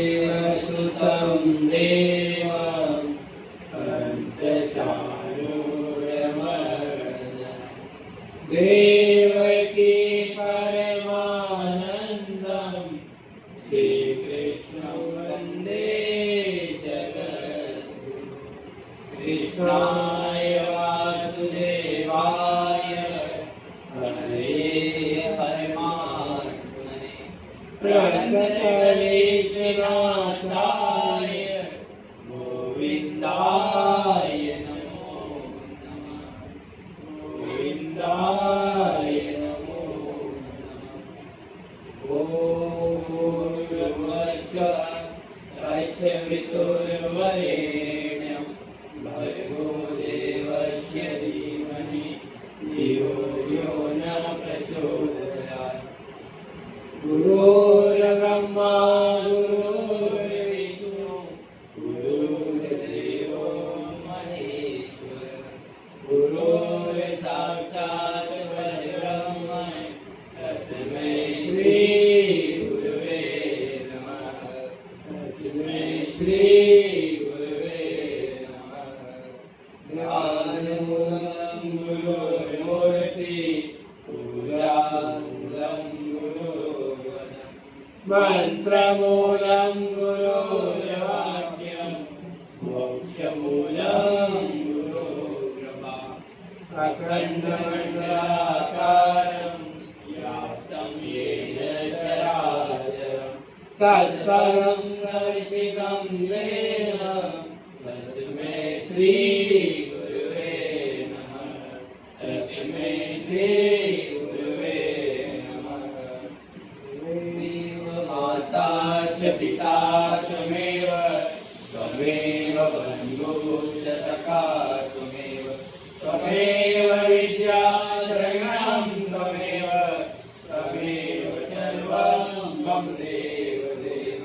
वसुदेवसुतं देवं कंसचाणूरमर्दनं देवकी परमानन्दं श्रीकृष्णं वन्दे जगद्गुरुं कृष्णाय वासुदेवाय हरे परमात्मने प्रणतक्लेशनाशाय गोविन्दाय नमो नमः गोविन्दाय नमो नमः ॐ भूर्भुवस्सुवः तस्य वितुर्वरेण्यं भर्गो देवस्य धीमहि धियो यो न प्रचोदयात् गुरुर्ब्रह्मा गुरुर्विष्णु गुरुर्देवो महेश्वर गुरुर्साक्षात् परब्रह्म तस्मै श्री गुरुवे नमः तस्मै श्री गुरुवे नमः ज्ञानमूलं गुरुर्मूर्ति पूजामूलं मंत्रमूलं गुरुर्वाक्यं मोक्षमूलं गुरुर्कृपा अखण्डमण्डलाकारं व्याप्तं येन चराचरं तत्परं दर्शितं येन तस्मै श्री गुरुवे नमः तस्मै श्री गुरुवे नमः माता च पिता त्वमेव त्वमेव बन्धुश्च सखा त्वमेव त्वमेव विद्याद्रविणं त्वमेव त्वमेव सर्वं मम देव देव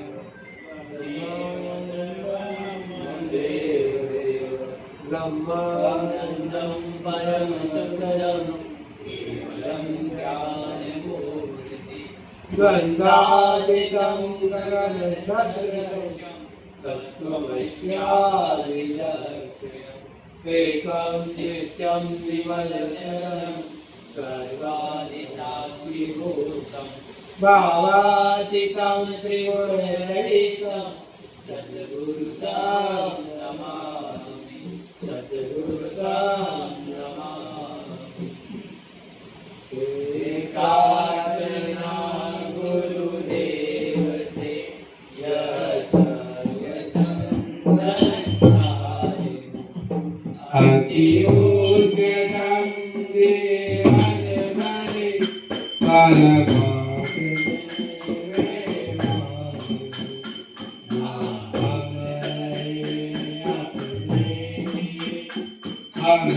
ब्रह्मानन्दं परमसुखदं केवलं ज्ञानमूर्ति गन्धादिकं गगनसदृशं तत्त्वमस्यादिलक्ष्यम् एकं नित्यं विमलशरणं सर्वाणि साक्षीभूतं भावातीतं त्रिगुणरहितं सद्गुरुं नमामि सद्गुरुं नमामि एकाग्रना गुरुदेवते अति ऊर्जनं देवनमणि I'm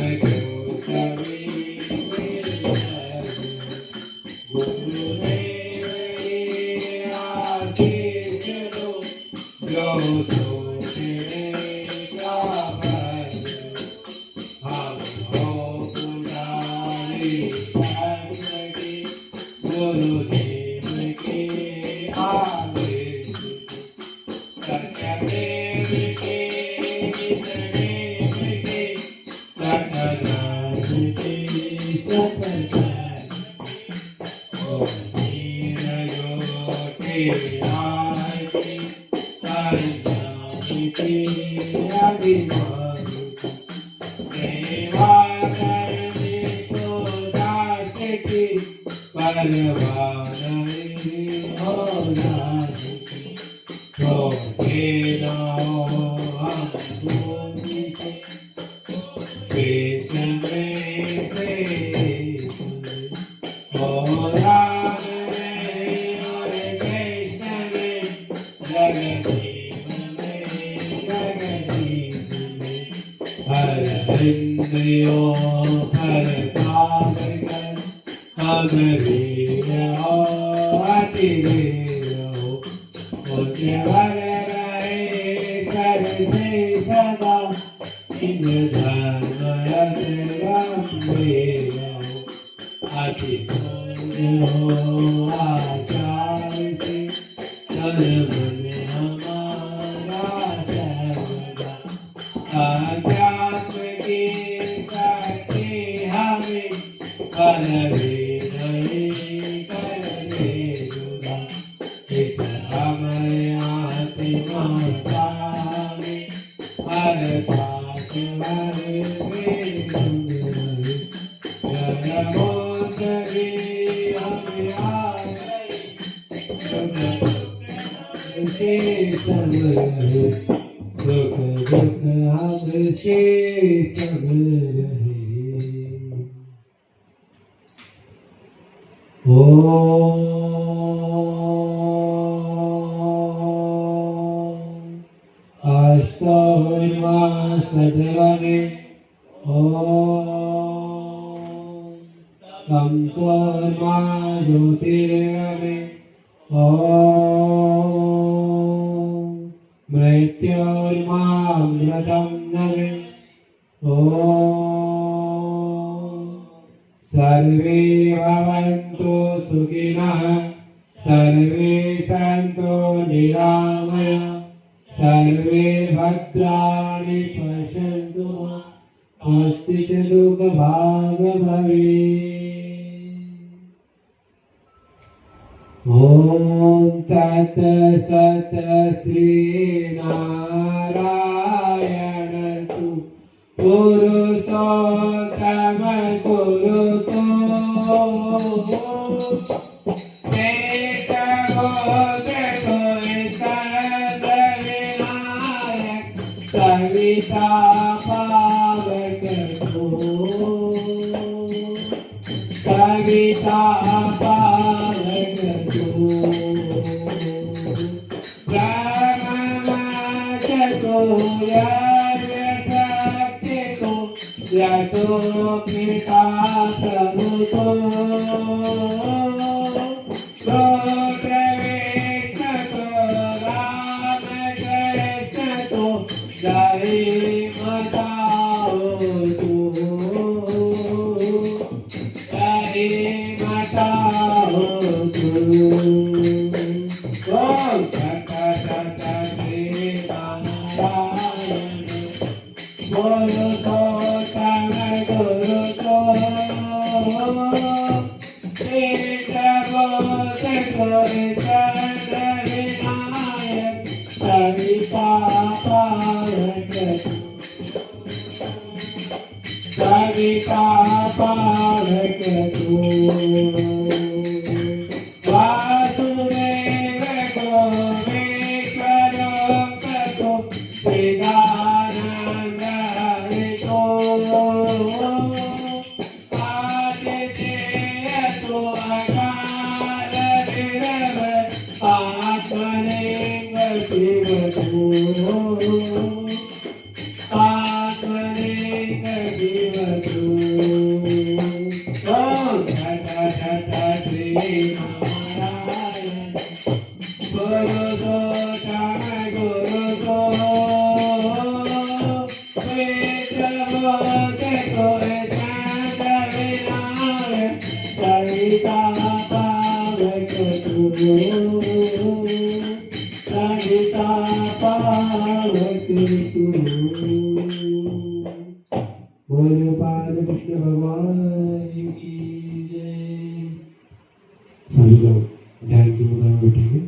संगीता पावक तुरो संगीता पावक तुरो बोलो पाद कृष्ण भगवान की जय। सभी लोग ध्यान की मुद्रा में बैठेंगे।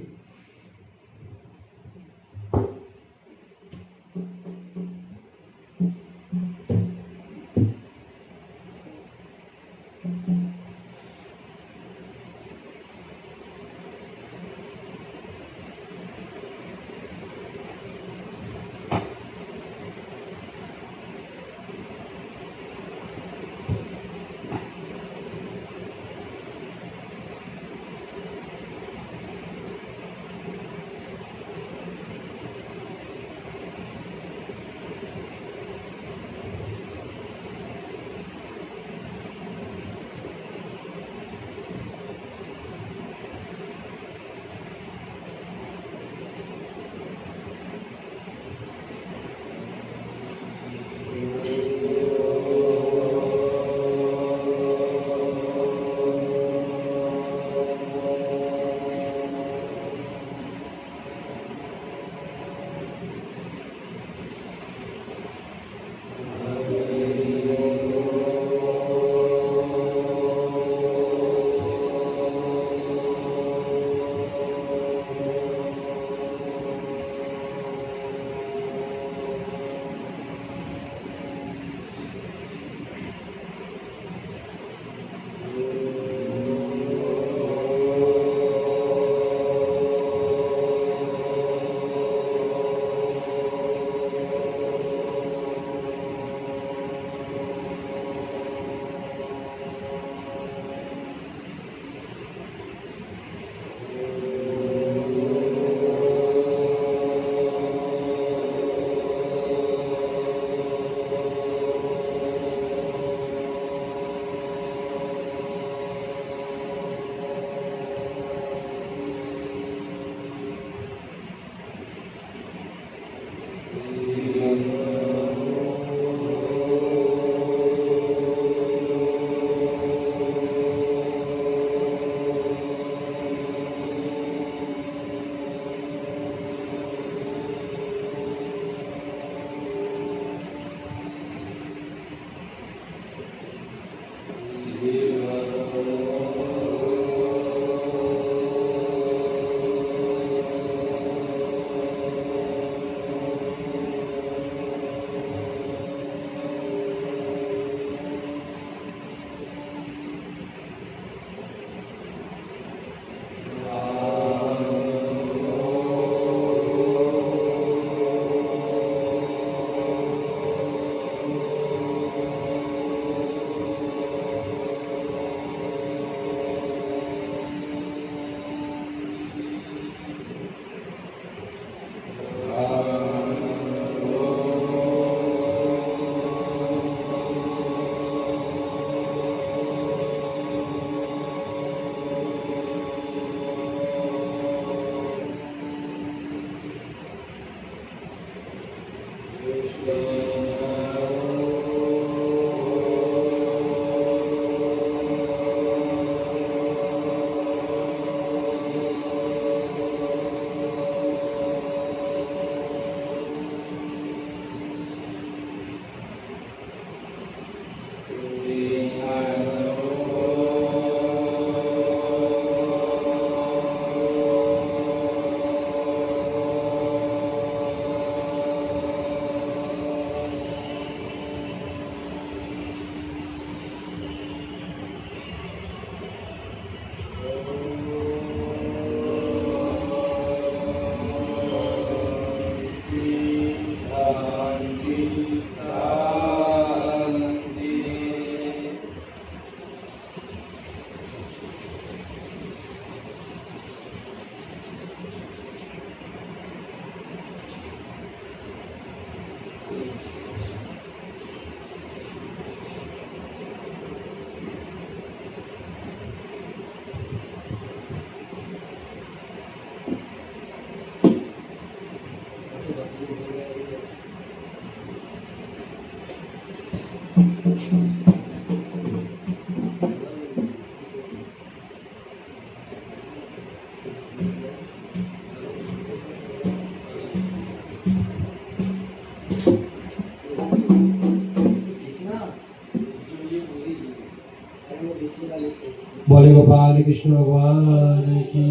बोले गोपाल कृष्ण भगवान की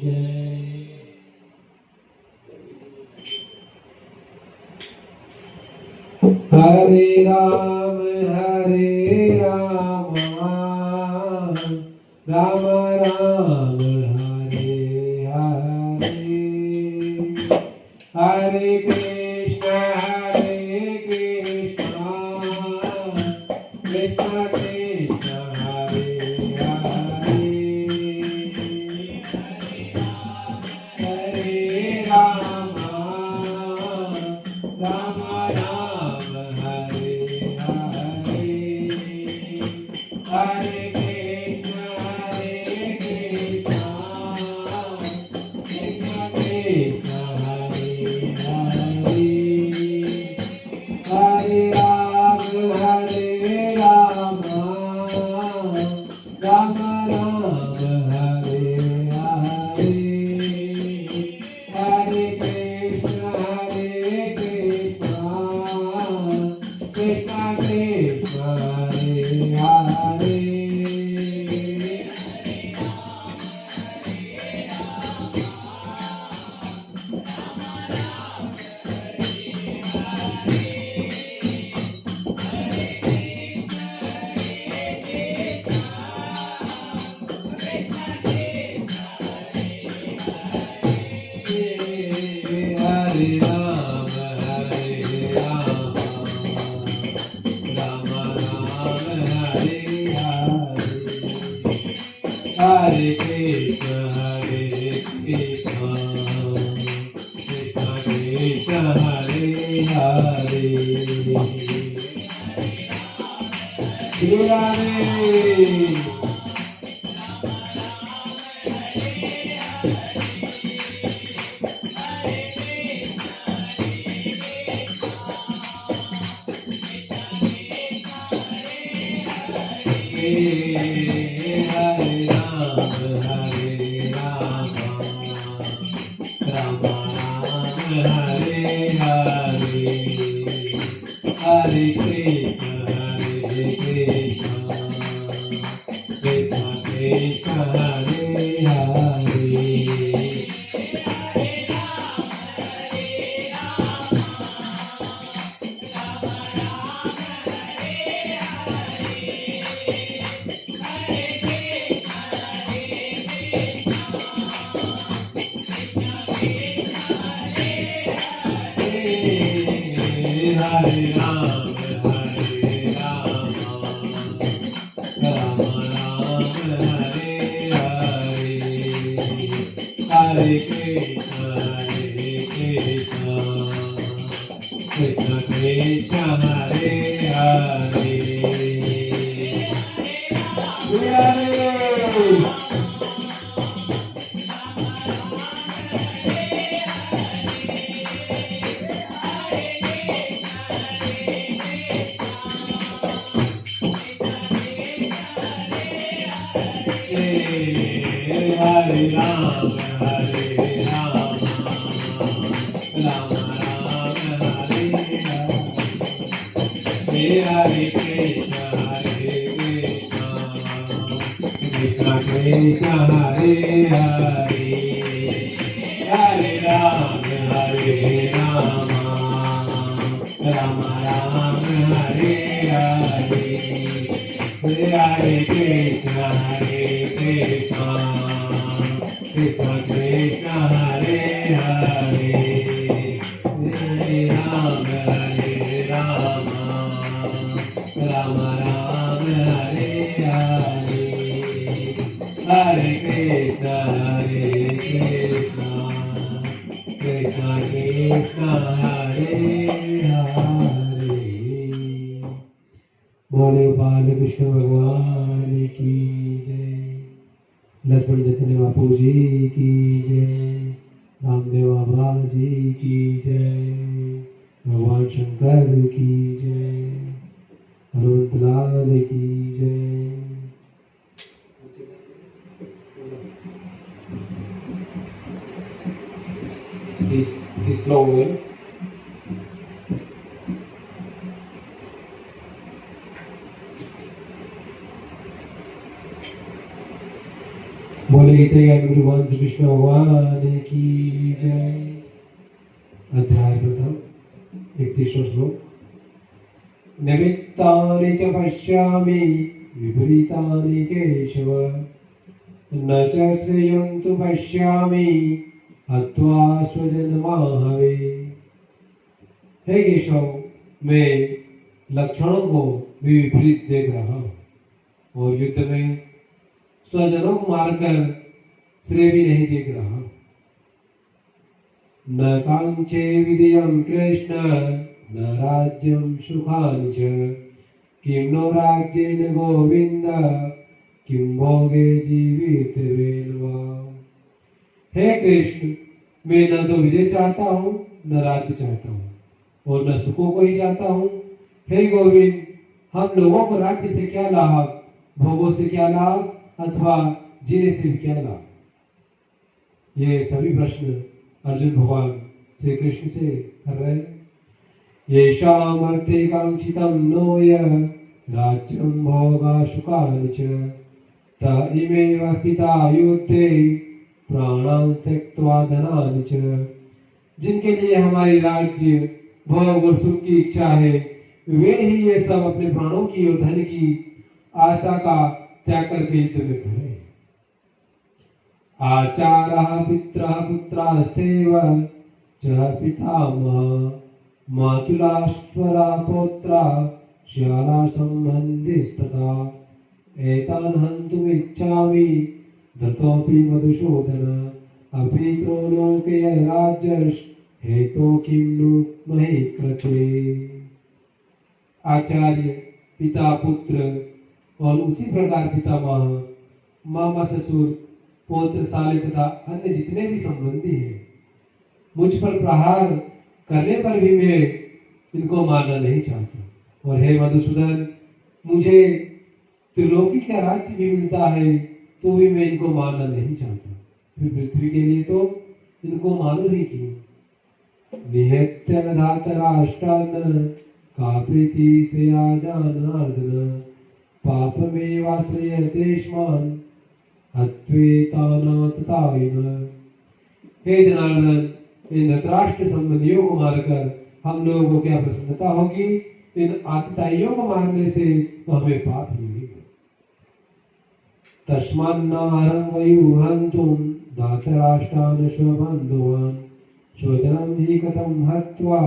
जय। हरे राम राम राम हरे हरे, हरे कृष्ण कृष्ण कृष्ण हरे हरे, हरे राम राम राम हरे हरे, हरे कृष्ण कृष्ण कृष्ण हरे हरे, हरे राम राम राम हरे हरे, हरे कृष्ण कृष्ण कृष्ण हरे हरे, हरे राम राम राम हरे हरे, हरे कृष्ण कृष्ण कृष्ण हरे हरे, श्री राधे। हरे राम राम राम हरे हरे, हरे कृष्ण कृष्ण कृष्ण हरे हरे, हरे राम राम राम हरे हरे, हरे कृष्ण कृष्ण कृष्ण हरे हरे, हरे हरे राम राम राम हरे हरे, हरे कृष्ण कृष्ण कृष्ण हरे हरे, हरे राम राम राम हरे हरे, हरे कृष्ण कृष्ण कृष्ण हरे हरे, हरे राम राम राम हरे हरे, हरे कृष्ण कृष्ण कृष्ण हरे हरे। बोले गोपाल कृष्ण भगवान की जय, लक्ष्मण जतन बापू जी की जय, रामदेव बाबा जी की जय, भगवान शंकर की जय, हनुमत लाल की जय। This long way. बोले गीते गुरु वंश कृष्ण भगवान की जय। अध्याय प्रथम 31वां श्लोक। निमित्तानि च पश्यामि विपरीतानि केशव, न च श्रेयं तु पश्यामि हत्वा स्वजनमाहवे। हे केशव, मैं लक्षणों को भी विपरीत देख रहा हूँ और युद्ध में स्वजनों को मारकर श्रेय भी नहीं देख रहा। न कांचे विजयं कृष्ण न राज्यं सुखानि च, किं नो राज्येन गोविंद किं भोगे जीवितव्येन वा। हे कृष्ण, मैं न तो विजय चाहता हूँ न राज्य चाहता हूँ और न सुखों को ही चाहता हूँ। हे गोविंद, हम लोगों को राज्य से क्या लाभ, भोगों से क्या लाभ अथवा जीने से भी क्या लाभ। ये सभी प्रश्न अर्जुन भगवान श्री कृष्ण से कर रहे हैं। येषामर्थे कांक्षितं नो य राज्यं भोगा सुखानि च, त इमेव स्थिता युद्धे प्राणान् त्यक्त्वा धनानि च। जिनके लिए हमारी राज्य भोग और सुख की इच्छा है, वे ही ये सब अपने प्राणों की और धन की आशा का त्याग करके युद्ध में खड़े। आचारः पितरः पुत्रास्तेव च पितामहः मातुलाश्वरा पौत्रा श्याला संबन्धिस्तथा, एतान् हन्तुमिच्छामि दत्तोऽपि मधुसूदन, अपि लोके राज्यश् हेतो किं नु महि कृते। आचार्य, पिता, पुत्र और उसी प्रकार पितामह, मामा, ससुर, पौत्र, साले तथा अन्य जितने भी संबंधी हैं, मुझ पर प्रहार करने पर भी मैं इनको मारना नहीं चाहता। और हे मधुसूदन, मुझे त्रिलोकी का राज्य भी मिलता है तो भी मैं इनको मारना नहीं चाहता। फिर पृथ्वी के लिए तो इनको मानो ही क्यों। निहत्य धातराष्ट्रान् का प्रीति से आजानार्दन, पापमेवाश्रय तेष्मान् हत्वेतानाततायिन। हे जनार्दन, इन धृतराष्ट्र संबंधियों को मारकर हम लोगों को क्या प्रसन्नता होगी। इन आतताइयों को मारने से तो हमें पाप ही होगा। तस्मान्नाहं वयुहन्तुं धातराष्ट्रान् स्वबन्धुवान्, स्वजनं हि कथं हत्वा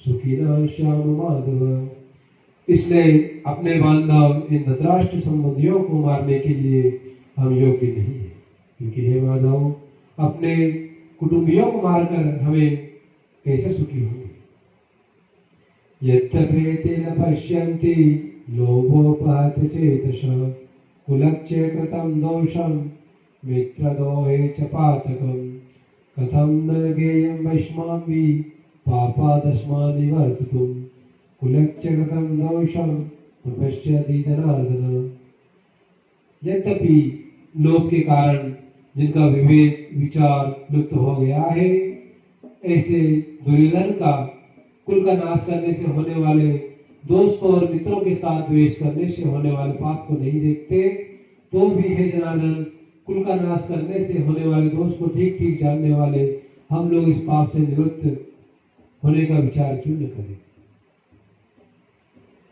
सुखिनः श्याम माधव। इसलिए अपने बांधव इन धृतराष्ट्र संबंधियों को मारने के लिए हम योग्य नहीं है, क्योंकि हे माधव, अपने कुटुंबियों को मारकर हमें कैसे सुखी होंगे। यद्यपेते न पश्यन्ति लोभोपहत चेतसः, कुलक्षये कृतं दोषं मित्रद्रोहे च पातकं, कथं न ज्ञेयं वैष्णवी पापादस्मान् निवर्तितुं, कुलक्षये कृतं दोषं प्रपश्यति जनार्दन। यद्यपि लोभ के कारण जिनका विवेक विचार लुप्त हो गया है, ऐसे दुर्योधन का कुल का नाश करने से होने वाले दोस्त और मित्रों के साथ द्वेष करने से होने वाले पाप को नहीं देखते, तो भी हे जनार्दन, कुल का नाश करने से होने वाले दोष को ठीक ठीक जानने वाले हम लोग इस पाप से निवृत्त होने का विचार क्यों न करें।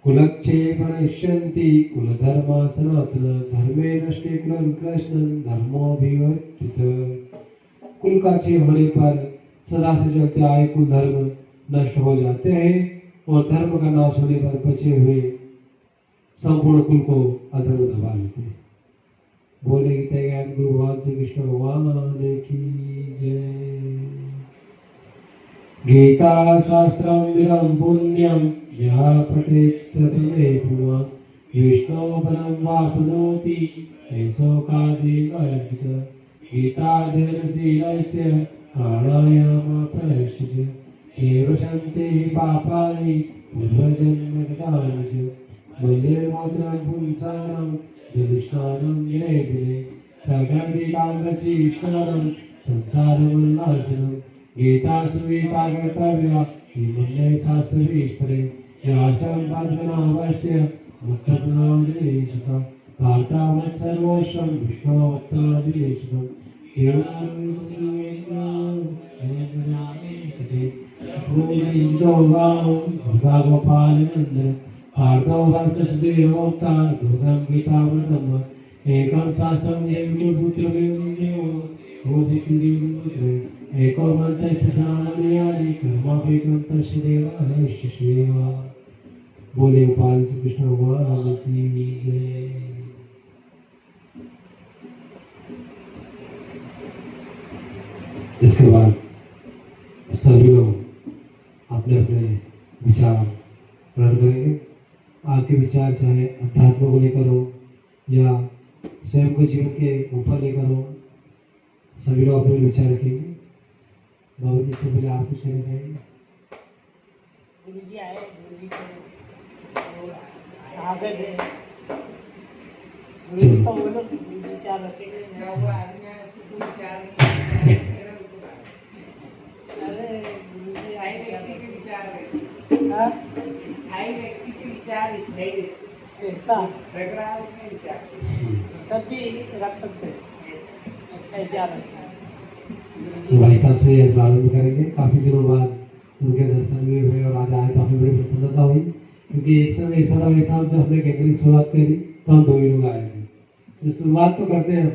कुलक्षये प्रणश्यन्ति कुलधर्मा सनातन, धर्मे नष्टे कुलं कृष्णं धर्मोऽभिवर्तितः। कुल का क्षय होने पर सदा से चलते आए कुल धर्म नष्ट हो जाते हैं और धर्म का नाश होने पर बचे हुए संपूर्ण कुल को अधर्म दबा लेते हैं। बोले गीता ज्ञान गुरु भगवान श्री कृष्ण भगवान की जय। गीता शास्त्रं विरं पुण्यं यः पठेत् तदमे पुमान्, विष्णोपनं वाप्नोति ऐशोकादिवर्जितः। गीताध्ययनशीलस्य प्राणायामपरस्य च, एव सन्ति पापानि पूर्वजन्मकृतानि च। मल्लिर्मोचनं पुंसानां जलस्नानं दिने दिने, सकलविकान्तशीर्षाणां संसारमुल्लासनं। गीतासु गीता कर्तव्या हिमन्ये शास्त्रविस्तरे, व्यासं पद्मनाभस्य मुक्तप्राणेशुता। वार्तावत् सर्वोषं विष्णुवत्तरविदेशं गोपालनंदन पार्थो वत्सदेवोक्ता दुर्गं गीतामृतम् एकं शास्त्रं देवपुत्रदेवो एको मंत्र कर्मापेकं तस्य देव। बोले गोपाल श्री कृष्ण भगवान की जय। इसके बाद सभी लोग अपने अपने विचार प्रकट करेंगे। आपके विचार चाहे अध्यात्म को लेकर हो या स्वयं के जीवन के ऊपर लेकर हो, सभी लोग अपने विचार रखेंगे। बाबा जी से पहले आप कुछ कहना चाहेंगे? गुरु जी आए, गुरु जी को स्वागत है। गुरु जी को बोलो, गुरु जी विचार रखेंगे। अरे गुरु जी आए, व्यक्ति के विचार स्थायी व्यक्ति के विचार स्थायी ऐसा रख रहा है उसमें विचार तब भी रख सकते हैं। अच्छा विचार भाई साहब से प्रारंभ करेंगे। काफी दिनों बाद उनके दर्शन भी हुए और आज आए, काफी बड़ी प्रसन्नता हुई, क्योंकि एक समय ऐसा था भाई साहब जब हमने कैंपरिंग शुरुआत करी तो हम 2 ही लोग आए थे। तो शुरुआत तो करते हैं हम।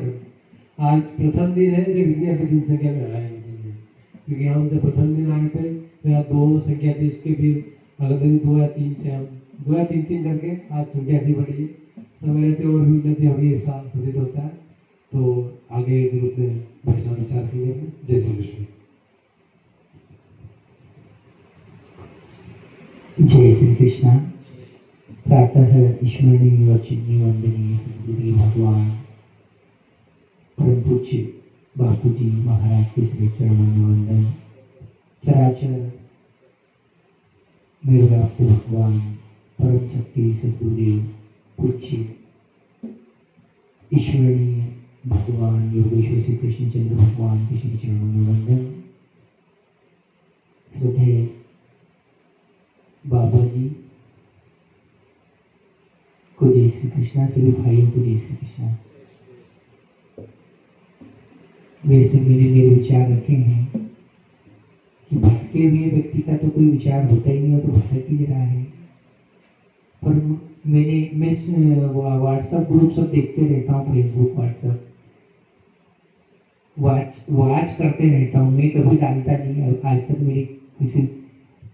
आज प्रथम दिन है जो विद्या की जनसंख्या में आए हैं, क्योंकि हम जब प्रथम दिन आए थे तो यहाँ 2 संख्या थी, उसके फिर अगले दिन 2 या 3 थे। हम 2 या 3 करके आज संख्या थी बढ़ी है। समय रहते और भी उन्नति अभी ऐसा प्रतीत होता है। तो आगे ग्रुप में वैसा विचार करेंगे। जय श्री कृष्ण। जय श्री कृष्ण। प्रातः स्मरणीय और चिन्नी वंदनीय सद्गुरु भगवान परम पूज्य बापू जी महाराज के श्री चरणों में वंदन। चराचर मेरे व्याप्त भगवान परम शक्ति सद्गुरुदेव पूज्य ईश्वरीय भगवान योगेश्वर श्री कृष्णचंद्र भगवान के श्री चरणों में वंदन। श्रद्धेय बाबा जी को जय श्री कृष्णा, सभी भाइयों को जय श्री कृष्णा। वैसे मैंने मेरे विचार रखे हैं कि भटके हुए व्यक्ति का तो कोई विचार होता ही नहीं, हो तो भटक ही रहा है। पर मैं व्हाट्सएप ग्रुप सब देखते रहता हूँ, फेसबुक व्हाट्सएप वॉच करते रहता हूँ। मैं कभी डालता नहीं, और आज तक मेरी किसी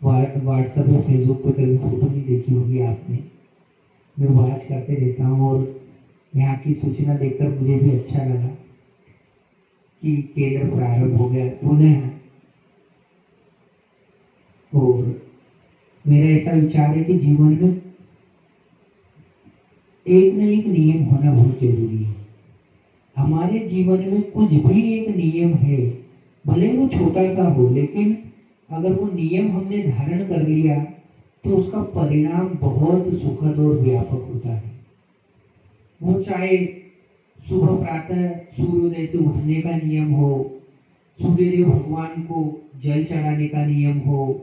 व्हाट्सएप और फेसबुक पे कभी फोटो नहीं देखी होगी आपने। मैं वॉच करते रहता हूँ और यहाँ की सूचना देखकर मुझे भी अच्छा लगा कि केंद्र प्रारंभ हो गया पुनः। और मेरा ऐसा विचार है कि जीवन में एक न एक नियम होना बहुत जरूरी है। हमारे जीवन में कुछ भी एक नियम है, भले वो छोटा सा हो, लेकिन अगर वो नियम हमने धारण कर लिया तो उसका परिणाम बहुत सुखद और व्यापक होता है। वो चाहे सुबह प्रातः सूर्योदय से उठने का नियम हो, सूर्यदेव भगवान को जल चढ़ाने का नियम हो,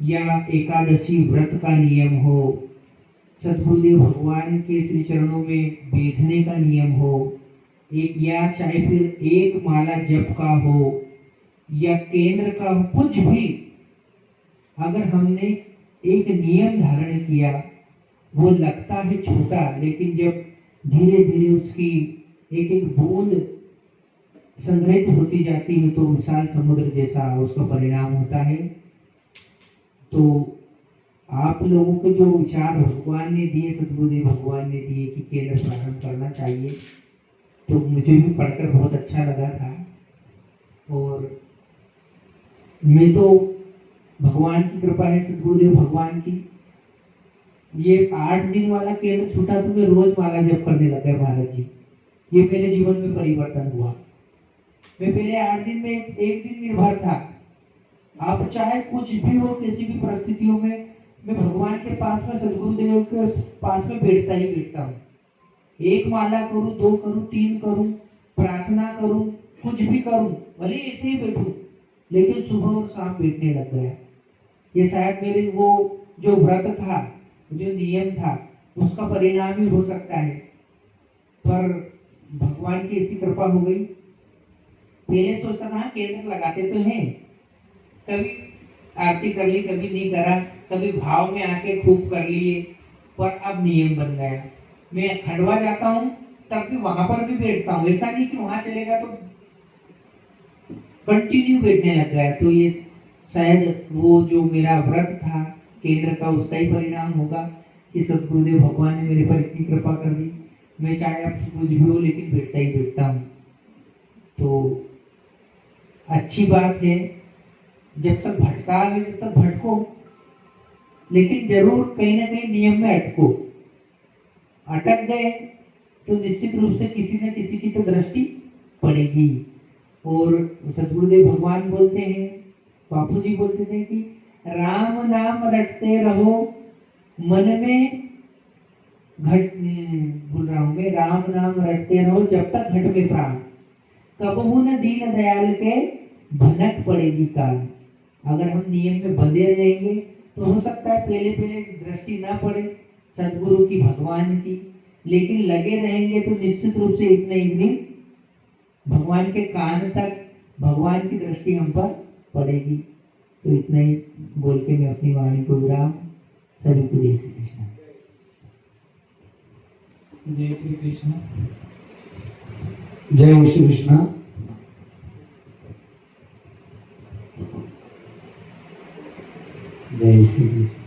या एकादशी व्रत का नियम हो, सद्गुरुदेव भगवान के श्री चरणों में बैठने का नियम हो, या चाहे फिर एक माला जप का हो या केंद्र का हो, कुछ भी अगर हमने एक नियम धारण किया, वो लगता है छोटा, लेकिन जब धीरे धीरे उसकी एक एक बूंद संग्रहित होती जाती है तो विशाल समुद्र जैसा उसका परिणाम होता है। तो आप लोगों को जो विचार भगवान ने दिए, सद्गुरुदेव भगवान ने दिए कि केंद्र प्रारंभ करना चाहिए, तो मुझे भी पढ़कर बहुत अच्छा लगा था। और मैं तो भगवान की कृपा है, सद्गुरुदेव भगवान की, ये 8 दिन वाला केंद्र छूटा तो मैं रोज माला जप करने लगा महाराज जी। ये मेरे जीवन में परिवर्तन हुआ। मैं पहले 8 दिन में एक दिन निर्भर था। आप चाहे कुछ भी हो, किसी भी परिस्थितियों में मैं भगवान के पास में, सद्गुरुदेव के पास में बैठता ही बैठता हूँ। एक माला करूँ, 2 करूँ, 3 करूँ, प्रार्थना करूँ, कुछ भी करूँ, भले ऐसे ही बैठूं, लेकिन सुबह और शाम बैठने लग गया। ये शायद मेरे वो जो व्रत था, जो नियम था, उसका परिणाम ही हो सकता है। पर भगवान की ऐसी कृपा हो गई। पहले सोचता था केंद्र लगाते तो हैं, कभी आरती कर ली, कभी नहीं करा, कभी भाव में आके खूब कर लिए, पर अब नियम बन गया। मैं खंडवा जाता हूँ तब भी वहां पर भी बैठता हूँ, ऐसा नहीं कि वहां चलेगा तो कंटिन्यू बैठने लग गया। तो ये शायद वो जो मेरा व्रत था केंद्र का, उसका ही परिणाम होगा कि सदगुरुदेव भगवान ने मेरे पर इतनी कृपा कर दी। मैं चाहे अब कुछ भी हो लेकिन बैठता ही बैठता हूँ। तो अच्छी बात है, जब तक भटका है तब तक भटको, लेकिन जरूर कहीं ना कहीं नियम में अटको। अटक गए तो निश्चित रूप से किसी न किसी की तो दृष्टि पड़ेगी। और सदगुरुदेव भगवान बोलते हैं, बापू जी बोलते थे कि राम नाम रटते रहो मन में भूल रहा हूं मैं, राम नाम रटते रहो जब तक घट में प्राण, कबहू न दीन दयाल के भनक पड़ेगी कान। अगर हम नियम में बंधे रहेंगे तो हो सकता है पहले पहले दृष्टि ना पड़े सदगुरु की, भगवान की, लेकिन लगे रहेंगे तो निश्चित रूप से एक न एक दिन भगवान के कान तक भगवान की दृष्टि हम पर पड़ेगी। तो इतना ही बोल के मैं अपनी वाणी को विराम। सभी को जय श्री कृष्ण। जय श्री कृष्ण। जय श्री कृष्ण। जय श्री कृष्ण।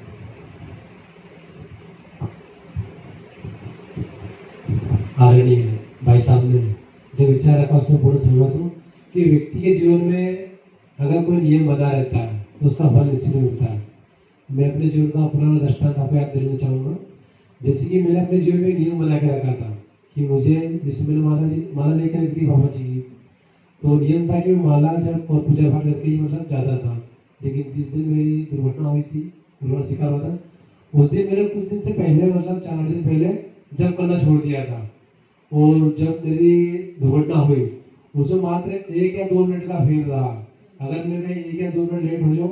आदरणीय भाई साहब ने जो विचार रखा उसमें पूर्ण सहमत हूँ कि व्यक्ति के जीवन में अगर कोई नियम बना रहता है तो उसका फल निश्चित मिलता है। मैं अपने जीवन का पुराना दृष्टांत आपको याद दिलाना चाहूँगा। जैसे कि मैंने अपने जीवन में नियम बना के रखा था कि मुझे, जैसे मैंने माला लेकर गई बाबा जी की, तो नियम था कि माला जब और पूजा पाठ करके ही मतलब जाता था। लेकिन जिस दिन मेरी दुर्घटना हुई थी, दुर्घटना शिकार हुआ था, उस दिन मैंने कुछ दिन से पहले मतलब 4 दिन पहले जब करना छोड़ दिया था। और जब मेरी दुर्घटना हुई उसमें मात्र 1 या 2 मिनट का फेर रहा। अगर मैंने 1 या 2 मिनट लेट हो जाऊँ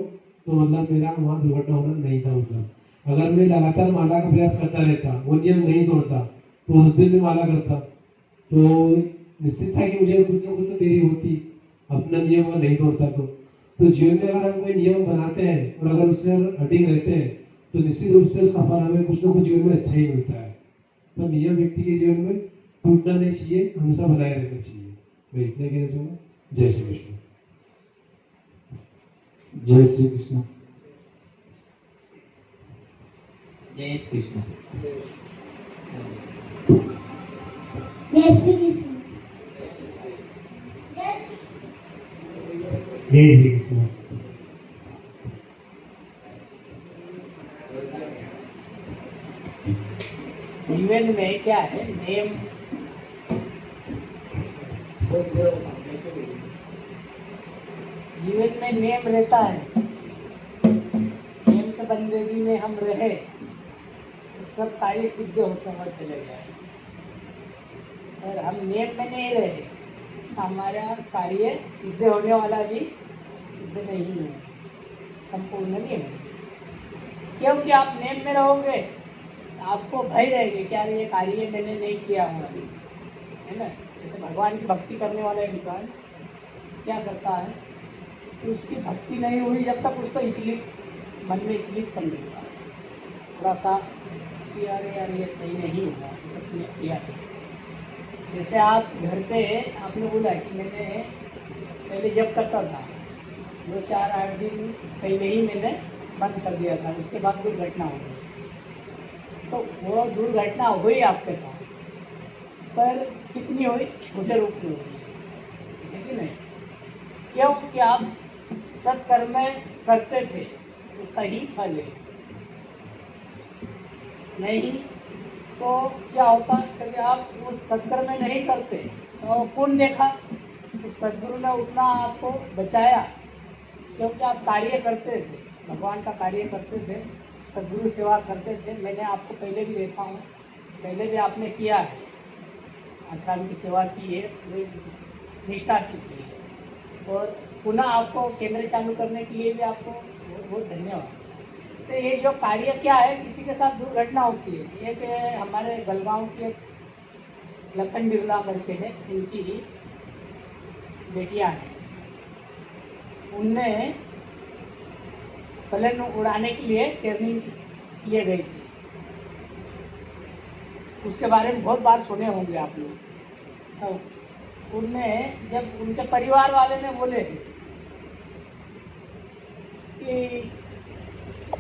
तो मतलब मेरा वहाँ दुर्घटना होना नहीं था। मतलब अगर मैं लगातार माला का प्रयास करता रहता, वो नियम नहीं तोड़ता, तो उस दिन भी माला करता, तो निश्चित था कि मुझे कुछ ना कुछ तो देरी होती अपना नियम अगर नहीं तोड़ता। तो जीवन में अगर हम कोई नियम बनाते हैं और अगर उससे अडिग रहते हैं तो निश्चित रूप से उसका फल हमें कुछ ना कुछ जीवन में अच्छा ही मिलता है। तो नियम व्यक्ति के जीवन में टूटना नहीं चाहिए, हमेशा बनाए रहना चाहिए। मैं इतना कहना चाहूँगा। जय श्री कृष्ण। जय श्री कृष्ण। जय श्री कृष्ण। जय श्री कृष्ण। जय श्री कृष्ण। जीवन में क्या है नेम, जीवन में नेम रहता है। नेम के बंदगी में हम रहे तो सब कार्य सिद्ध होते हुए चले गए। और हम नेम में नहीं रहे तो हमारा कार्य सिद्ध होने वाला भी सिद्ध नहीं है, संपूर्ण नहीं है। क्योंकि आप नेम में रहोगे आपको भय रहेगी, क्या ये कार्य मैंने नहीं किया हुआ है ना। जैसे भगवान की भक्ति करने वाला इंसान क्या करता है कि उसकी भक्ति नहीं हुई जब तक उसको इचलित मन में इचलित कर लेता है थोड़ा सा कि यार ये सही नहीं हुआ तो किया। जैसे आप घर पे आपने बोला कि मैंने पहले जब करता था 2-4-8 दिन पहले ही मैंने बंद कर दिया था, उसके बाद कोई घटना हो गई तो वो दुर्घटना हुई आपके साथ, पर कितनी हुई, छोटे रूप में हुई है कि नहीं। क्योंकि आप सत्कर्म करते थे उसका ही फल है। नहीं तो क्या होता, क्योंकि आप वो सत्कर्म नहीं करते तो पुण्य देखा तो सदगुरु ने उतना आपको बचाया, क्योंकि आप कार्य करते थे, भगवान का कार्य करते थे, सदगुरु सेवा करते थे। मैंने आपको पहले भी देखा हूँ, पहले भी आपने किया है, आश्रम की सेवा की है, निष्ठा से की है। और पुनः आपको केंद्र चालू करने के लिए भी आपको बहुत बहुत धन्यवाद। तो ये जो कार्य क्या है, किसी के साथ दुर्घटना होती है। एक हमारे गलगांव की एक लखन बिरला करके है, उनकी बेटियां हैं। उनने प्लेन उड़ाने के लिए ट्रेनिंग लिए गई थी। उसके बारे में बहुत बार सुने होंगे आप लोग। तो उनमें जब उनके परिवार वाले ने बोले कि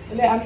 बोले हम